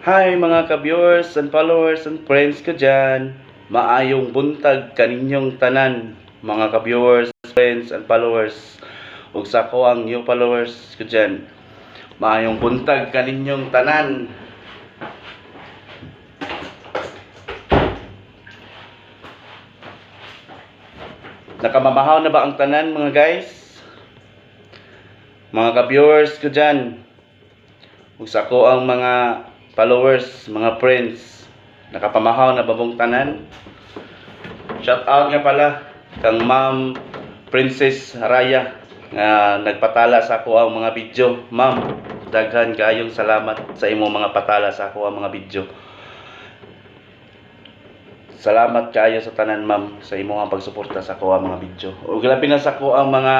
Hi mga ka-viewers and followers and friends ko dyan. Maayong buntag kaninyong tanan, mga ka-viewers, friends and followers. Ug sa ko ang new followers ko dyan. Maayong buntag kaninyong tanan. Nakamamahaw na ba ang tanan mga guys? Mga ka-viewers ko dyan. Ug sa ko ang mga followers, mga friends, nakapamahaw na babong tanan. Shout out nga pala kang Ma'am Princess Raya nga nagpatala sa ako ang mga video. Ma'am, daghan kaayong salamat sa imong mga patala sa ako ang mga video. Salamat kaayo sa tanan ma'am sa imong pagsuporta sa ako ang mga video. Ug labi na sa ako ang mga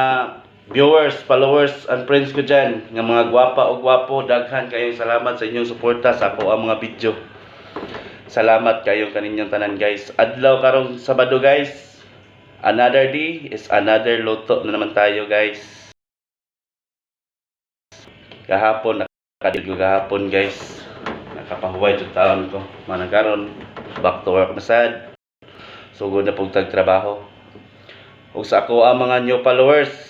viewers, followers, and friends ko dyan, nga mga gwapa o gwapo, daghan kayong salamat sa inyong suporta sa ako ang mga video. Salamat kayong kaninyong tanan guys. Adlaw karong Sabado guys. Another day is another luto na naman tayo guys. Kahapon, kahapon guys. Nakapahuway yung taon ko. Manang back to work na sad. Sugod na pong tagtrabaho. Ug sa ako ang mga new followers,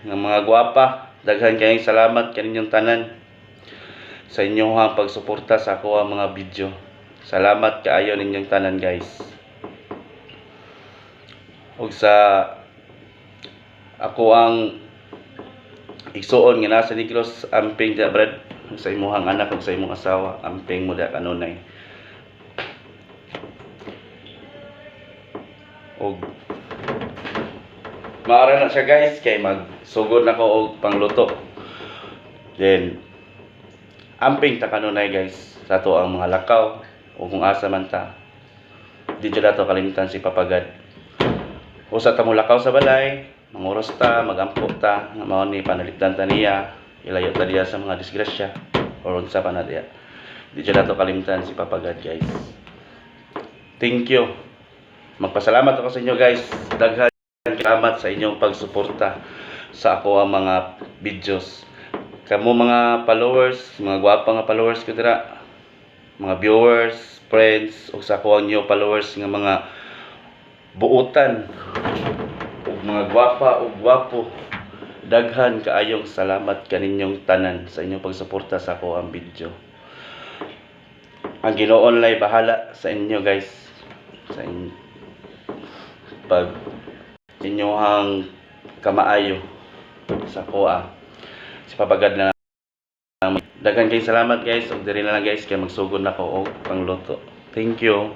ng mga gwapa, daghan kayong salamat kaninyong tanan sa inyong pagsuporta sa ako ang mga video. Salamat kaayo ninyong tanan guys. Ug sa ako ang igsuon nga nasa Negros, amping da brad sa imong anak ug sa imong asawa, amping mo da kanunay. Og maara na siya guys kay magsugod na ko og pangluto. Then amping ta kanunay guys sa to ang mga lakaw o kung asa man ta. Di jud ato kalimtan si papagad. Usa ta mo lakaw sa balay, manguros ta, magampo ta, nga mao ni panalitan ta niya, ilayo ta diya sa mga disgrasya or unsa pa na diya. Di jud ato kalimtan si papagad guys. Thank you. Magpasalamat ako sa inyo guys. Daghan salamat sa inyong pagsuporta sa ako ang mga videos. Kamo mga followers, mga gwapa nga followers ko dira, mga viewers, friends, ug sa ako ang new followers nga mga buutan ug mga gwapa ug gwapo. Daghan kaayong salamat kaninyong tanan sa inyong pagsuporta sa ako ang video. Ang Ginoo lay bahala sa inyo guys. Sa inyo pag inyong kamaayo sa kuha si papagad na daghan kay salamat guys ug diri na lang guys kay magsugod na ko og pangluto. Thank you.